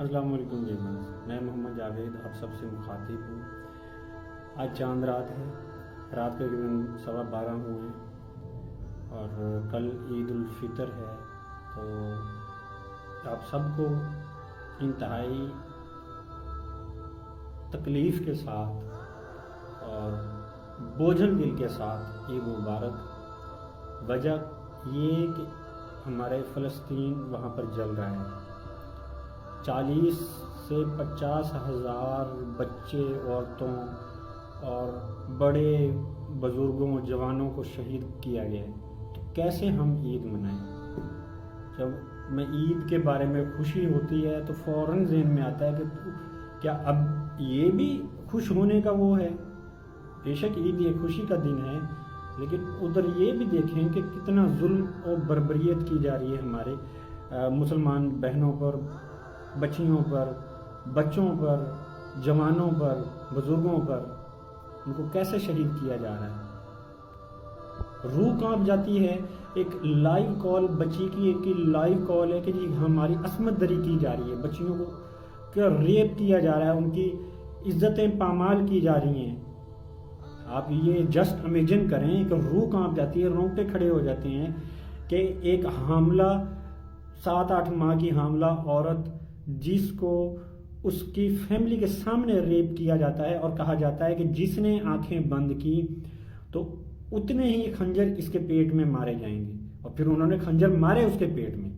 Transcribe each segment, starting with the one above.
السلام علیکم ویورز، میں محمد جاوید آپ سب سے مخاطب ہوں۔ آج چاند رات ہے، رات کے تقریباً 12:15 ہوئے ہیں اور کل عید الفطر ہے، تو آپ سب کو انتہائی تکلیف کے ساتھ اور بوجھل دل کے ساتھ عید مبارک۔ وجہ یہ کہ ہمارے فلسطین وہاں پر جل رہا ہے، 40 سے 50 ہزار بچے، عورتوں اور بڑے بزرگوں جوانوں کو شہید کیا گیا ہے۔ تو کیسے ہم عید منائیں؟ جب میں عید کے بارے میں خوشی ہوتی ہے تو فوراً ذہن میں آتا ہے کہ کیا اب یہ بھی خوش ہونے کا وہ ہے؟ بے شک عید یہ خوشی کا دن ہے، لیکن ادھر یہ بھی دیکھیں کہ کتنا ظلم اور بربریت کی جا رہی ہے ہمارے مسلمان بہنوں پر، بچیوں پر، بچوں پر، جوانوں پر، بزرگوں پر۔ ان کو کیسے شہید کیا جا رہا ہے، روح کانپ جاتی ہے۔ ایک لائیو کال بچی کی، ایک لائیو کال ہے کہ جی ہماری عصمت دری کی جا رہی ہے، بچیوں کو کیا ریپ کیا جا رہا ہے، ان کی عزتیں پامال کی جا رہی ہیں۔ آپ یہ جسٹ امیجن کریں کہ روح کانپ جاتی ہے، رونگٹے کھڑے ہو جاتے ہیں کہ ایک حاملہ 7-8 ماہ کی حاملہ عورت جس کو اس کی فیملی کے سامنے ریپ کیا جاتا ہے اور کہا جاتا ہے کہ جس نے آنکھیں بند کی تو اتنے ہی خنجر اس کے پیٹ میں مارے جائیں گے، اور پھر انہوں نے خنجر مارے اس کے پیٹ میں۔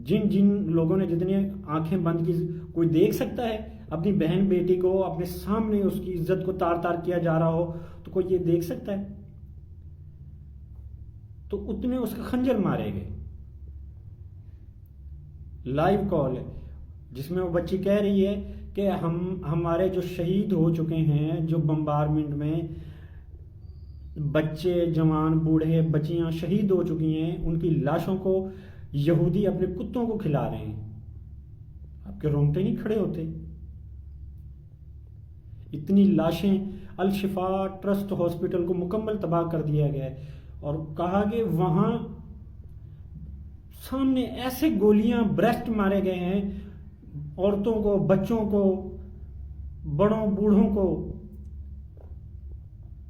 جن لوگوں نے جتنی آنکھیں بند کی، کوئی دیکھ سکتا ہے اپنی بہن بیٹی کو اپنے سامنے اس کی عزت کو تار تار کیا جا رہا ہو تو کوئی یہ دیکھ سکتا ہے؟ تو اتنے اس کا خنجر مارے گئے۔ لائیو کال ہے جس میں وہ بچی کہہ رہی ہے کہ ہمارے جو شہید ہو چکے ہیں، جو بمبارمنٹ میں بچے، جوان، بوڑھے، بچیاں شہید ہو چکی ہیں، ان کی لاشوں کو یہودی اپنے کتوں کو کھلا رہے ہیں۔ آپ کے رونگٹے نہیں کھڑے ہوتے؟ اتنی لاشیں، الشفا ٹرسٹ ہاسپٹل کو مکمل تباہ کر دیا گیا ہے، اور کہا کہ وہاں سامنے ایسے گولیاں بریسٹ مارے گئے ہیں، عورتوں کو، بچوں کو، بڑوں بوڑھوں کو۔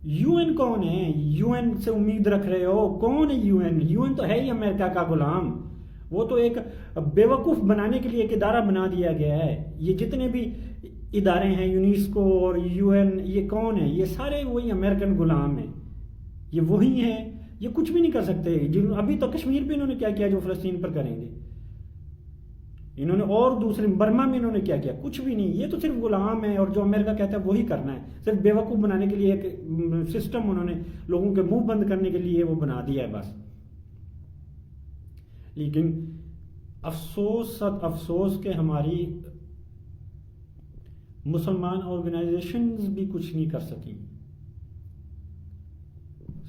یو این کون ہے؟ یو این سے امید رکھ رہے ہو؟ کون ہے یو این؟ یو این تو ہے ہی امریکہ کا غلام، وہ تو ایک بیوقوف بنانے کے لیے ایک ادارہ بنا دیا گیا ہے۔ یہ جتنے بھی ادارے ہیں، یونیسکو اور یو این، یہ کون ہے؟ یہ سارے وہی امریکن غلام ہیں، یہ وہی ہیں، یہ کچھ بھی نہیں کر سکتے۔ ابھی تو کشمیر پہ انہوں نے کیا کیا جو فلسطین پر کریں گے انہوں نے، اور دوسرے برما میں انہوں نے کیا کیا؟ کچھ بھی نہیں۔ یہ تو صرف غلام ہے، اور جو امریکہ کہتا ہے وہی کرنا ہے۔ صرف بیوقوف بنانے کے لیے ایک سسٹم انہوں نے لوگوں کے منہ بند کرنے کے لیے وہ بنا دیا ہے بس۔ لیکن افسوس کہ ہماری مسلمان آرگنائزیشنز بھی کچھ نہیں کر سکی۔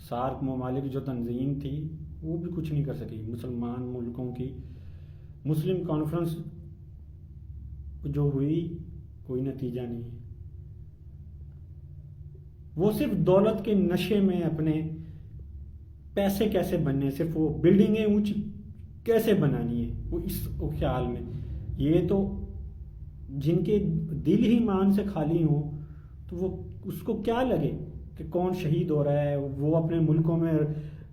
سارک ممالک جو تنظیم تھی وہ بھی کچھ نہیں کر سکی۔ مسلمان ملکوں کی مسلم کانفرنس جو ہوئی، کوئی نتیجہ نہیں ہے۔ وہ صرف دولت کے نشے میں اپنے پیسے کیسے بننے، صرف وہ بلڈنگیں اونچی کیسے بنانی ہے، وہ اس خیال میں۔ یہ تو جن کے دل ہی ایمان سے خالی ہوں تو وہ اس کو کیا لگے کہ کون شہید ہو رہا ہے۔ وہ اپنے ملکوں میں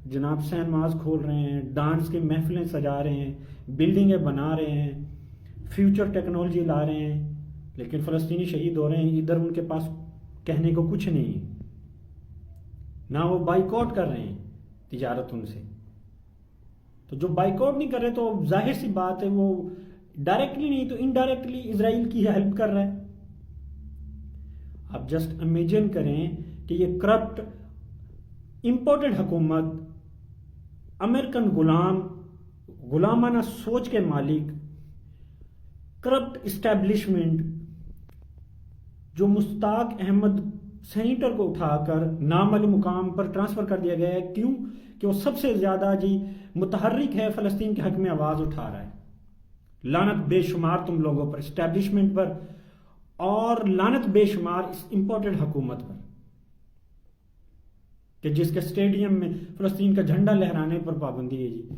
جناب سینماز کھول رہے ہیں، ڈانس کی محفلیں سجا رہے ہیں، بلڈنگیں بنا رہے ہیں، فیوچر ٹیکنالوجی لا رہے ہیں، لیکن فلسطینی شہید ہو رہے ہیں۔ ادھر ان کے پاس کہنے کو کچھ نہیں ہے، نہ وہ بائیکاٹ کر رہے ہیں تجارت ان سے۔ تو جو بائیکاٹ نہیں کر رہے تو ظاہر سی بات ہے وہ ڈائریکٹلی نہیں تو انڈائریکٹلی اسرائیل کی ہیلپ کر رہا ہے۔ آپ جسٹ امیجن کریں کہ یہ کرپٹ امپورٹڈ حکومت، امریکن غلامانہ سوچ کے مالک، کرپٹ اسٹیبلشمنٹ، جو مشتاق احمد سینیٹر کو اٹھا کر نامعلوم مقام پر ٹرانسفر کر دیا گیا ہے۔ کیوں؟ کہ وہ سب سے زیادہ متحرک ہے، فلسطین کے حق میں آواز اٹھا رہا ہے۔ لعنت بے شمار تم لوگوں پر، اسٹیبلشمنٹ پر، اور لعنت بے شمار اس امپورٹڈ حکومت پر کہ جس کے اسٹیڈیم میں فلسطین کا جھنڈا لہرانے پر پابندی ہے۔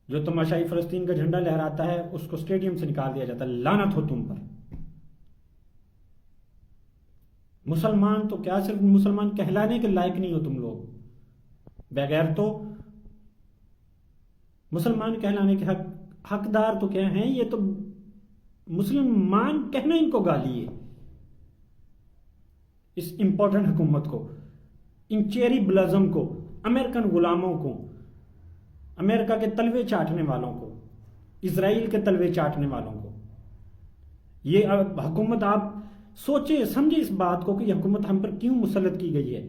جو تماشائی فلسطین کا جھنڈا لہراتا ہے اس کو اسٹیڈیم سے نکال دیا جاتا ہے. لعنت ہو تم پر. مسلمان تو کیا صرف مسلمان کہلانے کے لائق نہیں ہو تم لوگ. بغیر تو مسلمان کہلانے کے حقدار تو کیا ہیں؟ یہ تو مسلمان کہنا ان کو گالی ہے. اس امپورٹنٹ حکومت کو، ان چیری بلازم کو، امریکن غلاموں کو، امریکہ کے تلوے چاٹنے والوں کو، اسرائیل کے تلوے چاٹنے والوں کو. یہ حکومت، آپ سوچیں سمجھیں اس بات کو کہ یہ حکومت ہم پر کیوں مسلط کی گئی ہے.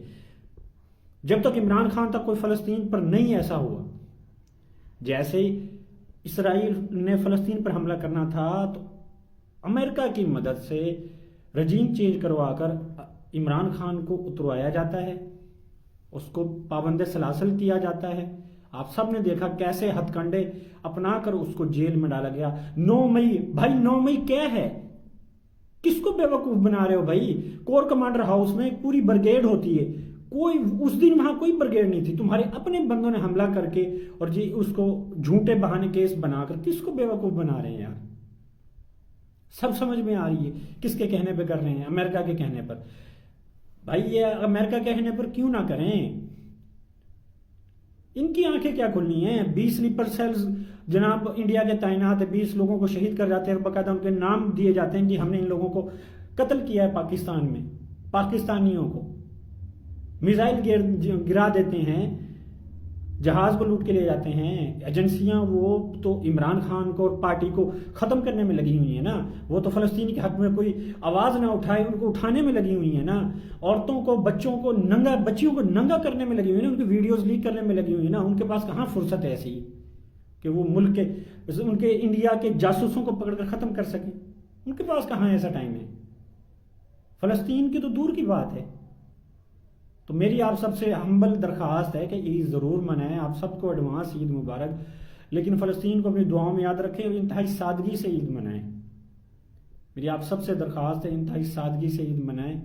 جب تک عمران خان تک کوئی فلسطین پر نہیں ایسا ہوا، جیسے ہی اسرائیل نے فلسطین پر حملہ کرنا تھا تو امریکہ کی مدد سے رجیم چینج کروا کر عمران خان کو اتروایا جاتا ہے، اس کو پابند سلاسل کیا جاتا ہے. آپ سب نے دیکھا کیسے ہتھ کنڈے اپنا کر اس کو جیل میں ڈالا گیا. 9 مئی بھائی، 9 مئی کیا ہے؟ کس کو بے وقوف بنا رہے ہو بھائی؟ کور کمانڈر ہاؤس میں ایک پوری بریگیڈ ہوتی ہے، کوئی اس دن وہاں کوئی بریگیڈ نہیں تھی. تمہارے اپنے بندوں نے حملہ کر کے اور جی اس کو جھوٹے بہانے کیس بنا کر کس کو بے وقوف بنا رہے ہیں یار؟ سب سمجھ میں آ رہی ہے کس کے کہنے پہ کر رہے ہیں؟ امریکہ کے کہنے پر. بھائی یہ امریکہ کے کہنے پر کیوں نہ کریں؟ ان کی آنکھیں کیا کھلنی ہیں؟ 20 سلیپر سیلز جناب انڈیا کے تعینات ہے، 20 لوگوں کو شہید کر جاتے ہیں اور باقاعدہ ان کے نام دیے جاتے ہیں کہ ہم نے ان لوگوں کو قتل کیا ہے. پاکستان میں پاکستانیوں کو میزائل گرا دیتے ہیں، جہاز کو لوٹ کے لے جاتے ہیں. ایجنسیاں وہ تو عمران خان کو اور پارٹی کو ختم کرنے میں لگی ہوئی ہیں نا. وہ تو فلسطین کے حق میں کوئی آواز نہ اٹھائے ان کو اٹھانے میں لگی ہوئی ہیں نا. عورتوں کو، بچوں کو بچیوں کو ننگا کرنے میں لگی ہوئی ہیں نا. ان کی ویڈیوز لیک کرنے میں لگی ہوئی ہیں نا. ان کے پاس کہاں فرصت ہے ایسی کہ وہ ملک کے، ان کے انڈیا کے جاسوسوں کو پکڑ کر ختم کر سکیں؟ ان کے پاس کہاں ایسا ٹائم ہے؟ فلسطین کی تو دور کی بات ہے. تو میری آپ سب سے ہمبل درخواست ہے کہ عید ضرور منائیں. آپ سب کو ایڈوانس عید مبارک. لیکن فلسطین کو اپنی دعاؤں میں یاد رکھیں اور انتہائی سادگی سے عید منائیں. میری آپ سب سے درخواست ہے انتہائی سادگی سے عید منائیں.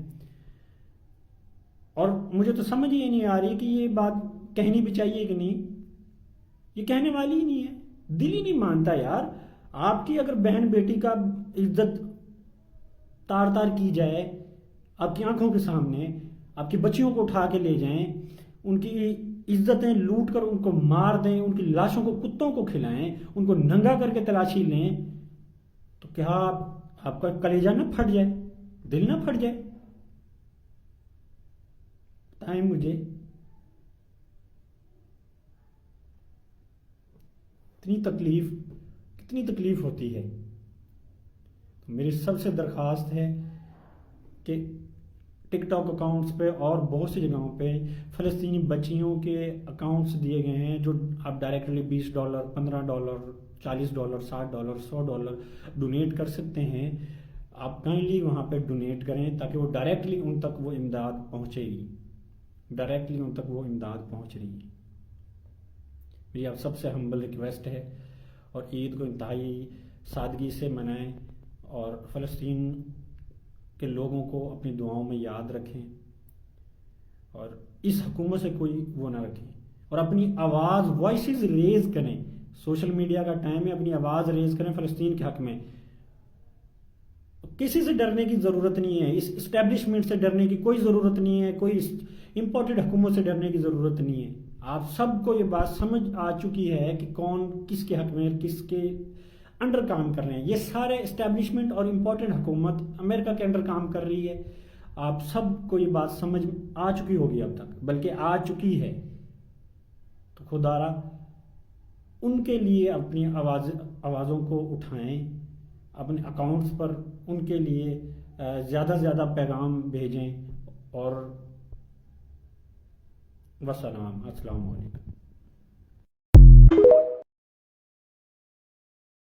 اور مجھے تو سمجھ ہی نہیں آ رہی کہ یہ بات کہنی بھی چاہیے کہ نہیں. یہ کہنے والی ہی نہیں ہے، دل ہی نہیں مانتا یار. آپ کی اگر بہن بیٹی کا عزت تار تار کی جائے آپ کی آنکھوں کے سامنے، آپ کی بچیوں کو اٹھا کے لے جائیں، ان کی عزتیں لوٹ کر ان کو مار دیں، ان کی لاشوں کو کتوں کو کھلائیں، ان کو ننگا کر کے تلاشی لیں، تو کیا آپ کا کلیجہ نہ پھٹ جائے، دل نہ پھٹ جائے؟ بتائیں مجھے. کتنی تکلیف ہوتی ہے. میری سب سے درخواست ہے کہ ٹک ٹاک اکاؤنٹس پہ اور بہت سی جگہوں پہ فلسطینی بچیوں کے اکاؤنٹس دیے گئے ہیں جو آپ ڈائریکٹلی $20، $15، $40، $60، $100 ڈونیٹ کر سکتے ہیں. آپ کائنڈلی وہاں پہ ڈونیٹ کریں تاکہ وہ ڈائریکٹلی ان تک وہ امداد پہنچے گی، ڈائریکٹلی ان تک وہ امداد پہنچ رہی ہے. میری آپ سب سے ہمبل ریکویسٹ ہے. اور عید کو انتہائی سادگی سے منائیں اور فلسطین کے لوگوں کو اپنی دعاؤں میں یاد رکھیں اور اس حکومت سے کوئی وہ نہ رکھیں اور اپنی آواز وائسز ریز کریں. سوشل میڈیا کا ٹائم ہے، اپنی آواز ریز کریں فلسطین کے حق میں. کسی سے ڈرنے کی ضرورت نہیں ہے، اس اسٹیبلشمنٹ سے ڈرنے کی کوئی ضرورت نہیں ہے، کوئی امپورٹڈ حکومت سے ڈرنے کی ضرورت نہیں ہے. آپ سب کو یہ بات سمجھ آ چکی ہے کہ کون کس کے حق میں کس کے انڈر کام کر رہے ہیں. یہ سارے اسٹیبلشمنٹ اور امپورٹنٹ حکومت امریکہ کے انڈر کام کر رہی ہے. آپ سب کو یہ بات سمجھ آ چکی ہوگی اب تک، بلکہ آ چکی ہے. تو خدا را ان کے لیے اپنی آوازوں کو اٹھائیں، اپنے اکاؤنٹس پر ان کے لیے زیادہ سے زیادہ پیغام بھیجیں. اور السلام علیکم.